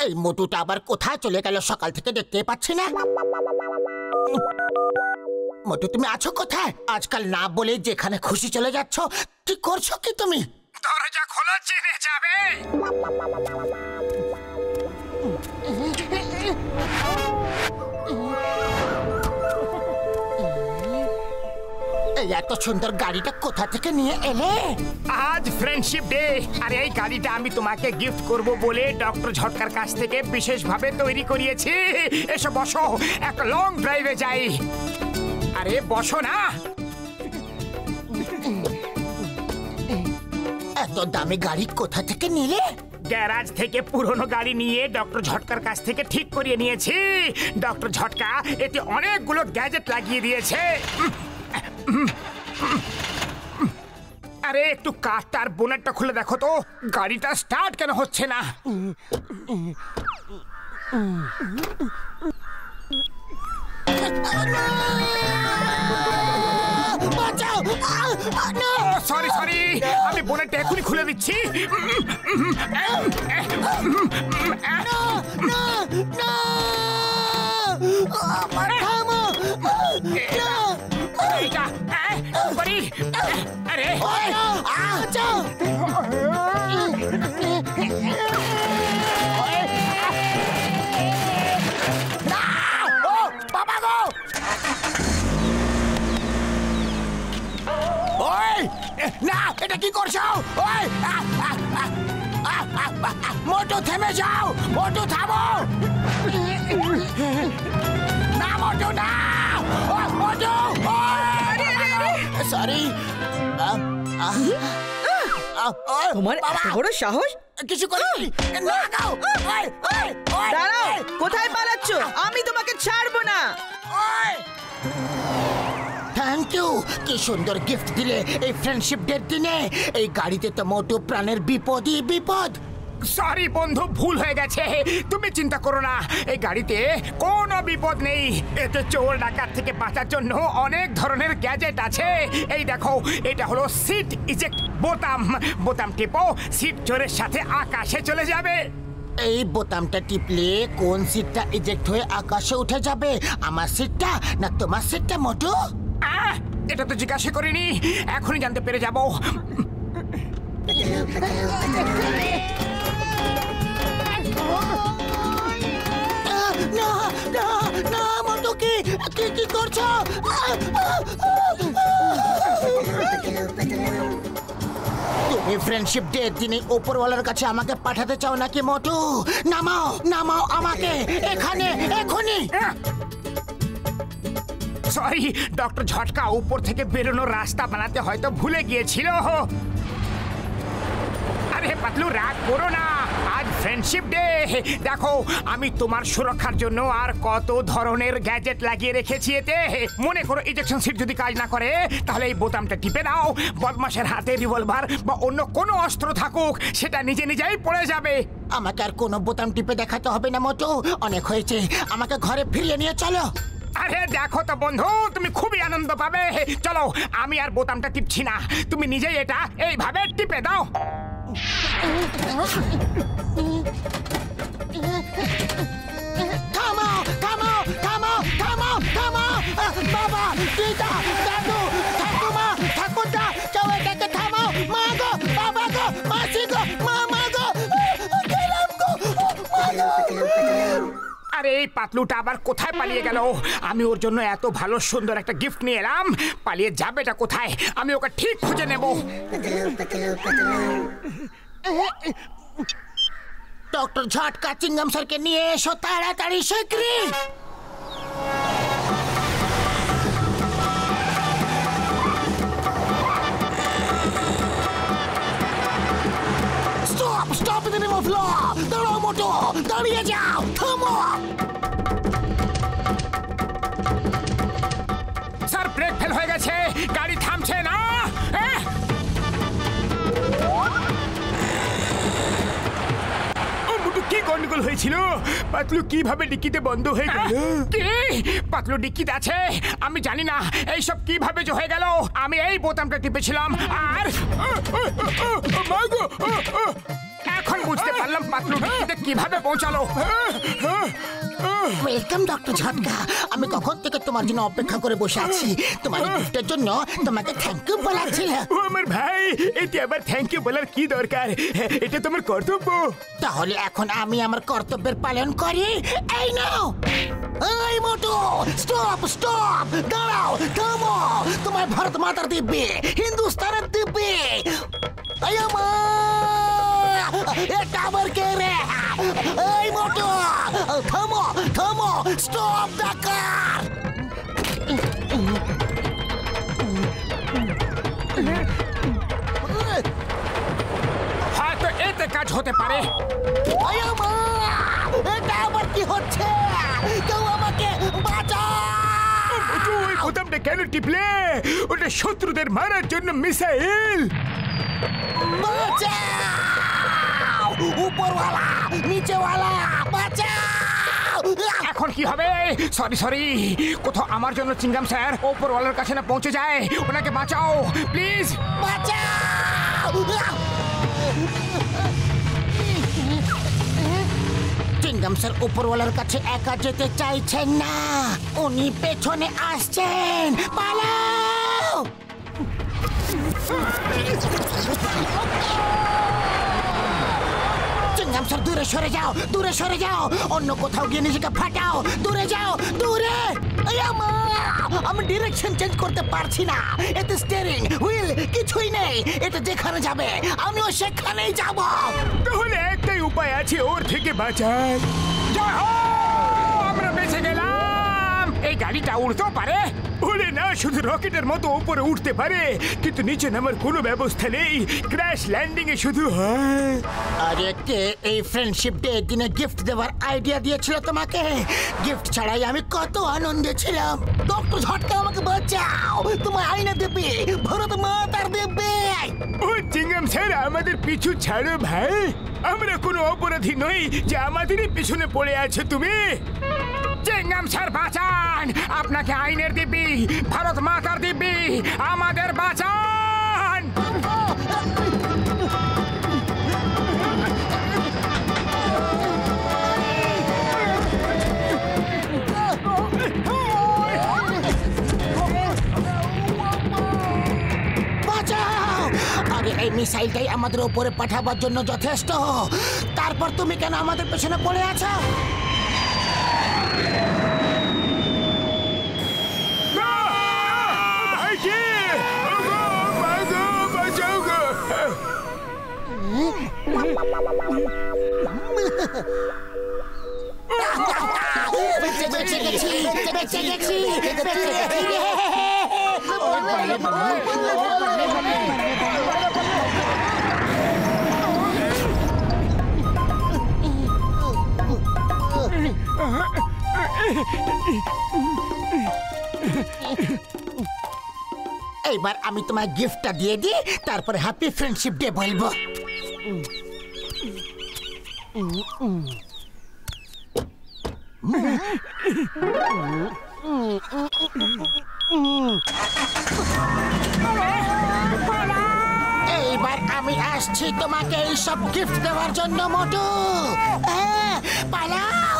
এই মোটুটা আবার কোথায় চলে গেল? সকাল থেকে দেখতে পাচ্ছি না। মোটু, তুমি আছো কোথায়? আজকাল না বলে যেখানে খুশি চলে যাচ্ছ। কি করছো কি তুমি? দরজা খোলো, জেনে যাবে। এই এত সুন্দর গাড়িটা কোথা থেকে নিয়ে এলে? আজ ফ্রেন্ডশিপ ডে, আর এই গাড়িটা আমি তোমাকে গিফট করব বলে ডক্টর ঝটকার কাছ থেকে বিশেষভাবে তৈরি করিয়েছি। এসো বসো, একটা লং ড্রাইভে যাই। আরে বসো না। এত দামি গাড়ি কোথা থেকে নিলে? গ্যারাজ থেকে পুরনো গাড়ি নিয়ে ডক্টর ঝটকার কাছ থেকে ঠিক করিয়ে নিয়েছি। ডক্টর ঝটকা এতে অনেকগুলো গ্যাজেট লাগিয়ে দিয়েছে। আরে একটু কাঠটার বোনেটটা খুলে দেখো তো, গাড়িটা স্টার্ট কেন হচ্ছে না? সরি সরি, আমি বোনেটটা এখনই খুলে দিচ্ছি। আরে বাবা গো, না এটা কি করছো? মোটু থেমে যাও, মোটু থামো। না মোটু না, মোটু সরি। তোমার এত বড় সাহস! কিছু করিনি। দাঁড়াও, কোথায় পালাচ্ছ? আমি তোমাকে ছাড়বো না। থ্যাংক ইউ, কি সুন্দর গিফট দিলে এই ফ্রেন্ডশিপ ডের দিনে। এই গাড়িতে তো মোটু প্রাণের বিপদই বিপদ। সরি বন্ধু, ভুল হয়ে গেছে। তুমি চিন্তা করো না, এই গাড়িতে কোনো বিপদ নেই। এতে চোর ডাকাত থেকে বাঁচার জন্য অনেক ধরনের গ্যাজেট আছে। এই দেখো, এটা হলো সিট ইজেক্ট বোতাম। বোতাম টিপো, সিট চোরের সাথে আকাশে চলে যাবে। এই বোতামটা টিপলে কোন সিটটা ইজেক্ট হয়ে আকাশে উঠে যাবে? আমার সিটটা না তোমার সিটটা মোটু? এটা তো জিজ্ঞাসা করিনি, এখনই জানতে পেরে যাবো। না না না মোটু, কি কি করছো? তুমি ফ্রেন্ডশিপ ডে দিনে উপরওয়ালার কাছে আমাকে পাঠাতে চাও নাকি মোটু? নামাও নামাও আমাকে এখানে এখনই। সরি, ডক্টর ঝটকা উপর থেকে বেরোনোর রাস্তা বানাতে হয়তো ভুলে গিয়েছিল। আরে পাতলু, রাগ করো না, আজ ফ্রেন্ডশিপ ডে। দেখো, আমি তোমার সুরক্ষার জন্য আর কত ধরনের গ্যাজেট লাগিয়ে রেখেছি এতে। মনে করো ইজেকশন সিট যদি কাজ না করে, তাহলে এই বোতামটা টিপে দাও। বদমাশের হাতে রিভলভার বা অন্য কোনো অস্ত্র থাকুক, সেটা নিজে নিজেই পড়ে যাবে। আমাকে আর কোনো বোতাম টিপে দেখাতে হবে না মোটু, অনেক হয়েছে। আমাকে ঘরে ফিরিয়ে নিয়ে চলো। আরে দেখো তো বন্ধু, তুমি খুবই আনন্দ পাবে। চলো, আমি আর বোতামটা টিপছি না, তুমি নিজেই এটা এইভাবে টিপে দাও। থামো থামো থামো থামো থামো! বাবা, দিদা, দাদু, ঠাকুমা, ঠাকুরদা, কেউ এটাকে থামাও! মা গো, বাবা গো, মাসি গো, মামা গো, গেলাম গো, মা গো! আরে এই পাতলুটা আবার কোথায় পালিয়ে গেল? আমি ওর জন্য এত ভালো সুন্দর একটা গিফট নিয়ে এলাম, পালিয়ে যাবেটা কোথায়? আমি ওকে ঠিক খুঁজে নেব। ডক্টর ঝটকা, চিংগাম স্যারকে নিয়ে এসো তাড়াতাড়ি, শিগগিরই। Stop stop in the name of law! দাঁড়াও মোটু, দাঁড়িয়ে যাও, থামো! স্যার, ব্রেক ফেল হয়ে গেছে, গাড়ি থামছে না। কি গন্ডগোল গন্ডগোল হয়েছিল? পাতলু কিভাবে ডিক্কিতে বন্ধ হয়ে গেল? কি পাতলু ডিক্কিতে আছে? আমি জানি না এইসব কিভাবে যে হয়ে গেল। আমি এই বোতামটা টিপেছিলাম আর এখন বুঝতে পারলাম পাতলু ডিক্কিতে কিভাবে পৌঁছালো। ওয়েলকাম ডক্টর ঝটকা। আমি কখন থেকে তোমার জন্য অপেক্ষা করে বসে আছি। তোমার গিফটের জন্য তোমাকে থ্যাংক ইউ বলাচ্ছিল। ও আমার ভাই, এতে আবার থ্যাংক ইউ বলার কি দরকার? এটা তোমার কর্তব্য। তাহলে এখন আমি আমার কর্তব্যের পালন করি। এই নাও। এই মোটু, স্টপ স্টপ, দাঁড়াও, থামো। তোমার ভারত মাতার দিব্যি, হিন্দুস্তানের দিব্যি। এই এটা আবার কে রে? এই মোটু, থামো থামো, স্টপ দ্য কার। হয়তো এতে কাজ হতে পারে। এটা আবার কি হচ্ছে? কেউ আমাকে বাঁচাও। ওই বোতামটা কেন টিপলে? ওটা শত্রুদের মারার জন্য মিসাইল। বাঁচাও! উপরওয়ালা, নিচেওয়ালা, বাঁচাও! এখন কি হবে? সরি সরি, কোথাও আমার জন্য চিংগাম স্যার ওপরওয়ালার কাছে না পৌঁছে যায়। ওনাকে বাঁচাও প্লিজ। বাঁচাও! চিংগাম স্যার উপরওয়ালার কাছে একা যেতে চাইছেন না, উনি পেছনে আসছেন। পালাও! চিংগাম স্যার দূরে সরে যাও, দূরে সরে যাও। অন্য কোথাও গিয়ে নিজেকে ফাটাও। দূরে যাও, দূরে। আমি ডিরেকশন চেঞ্জ করতে পারছি না। এতে স্টিয়ারিং হুইল কিছুই নেই। এটা যেখানে যাবে আমিও সেখানেই যাব। তাহলে একটাই উপায় আছে ওর থেকে বাঁচার। জয় হো! আমরা বেঁচে গেলাম। এই গাড়িটা উড়তেও পারে। ওরে না, শুধু রকেটের মতো উপরে উঠতে পারে, কিন্তু নিচে নামার কোনো ব্যবস্থা নেই। ক্র্যাশ ল্যান্ডিং এ শুধু হয়। আরে কে এই ফ্রেন্ডশিপ ডে দিনে গিফট দেওয়ার আইডিয়া দিয়েছিল তোমাকে? গিফট ছাড়াই আমি কত আনন্দে ছিলাম। ডক্টর ঝটকা আমাকে বাঁচাও। তোমার আইনা দেবে, ভারত মাতার দেবে। ও চিংগাম স্যার, আমাদের পিছু ছাড়ো ভাই। আমরা কোনো অপরাধী নই যে আমাদেরই পিছনে পড়ে আছো তুমি। চিংগাম স্যার বাঁচান, আপনাকে আইনের দিব্যি, ভারত মাতার দিব্যি, আমাদের বাঁচান। বাঁচাও! আরে এই মিসাইলটাই আমাদের উপরে পাঠাবার জন্য যথেষ্ট। তারপর তুমি কেন আমাদের পেছনে পড়ে আছো? বেঁচে গেছি, বেঁচে গেছি, বেঁচে গেছি। এইবার আমি তোমার গিফটটা দিয়ে দিই, তারপরে হ্যাপি ফ্রেন্ডশিপ ডে বলবো। এইবার আমি আসছি তোমাকে এইসব গিফট দেওয়ার জন্য মোটু। পালাও!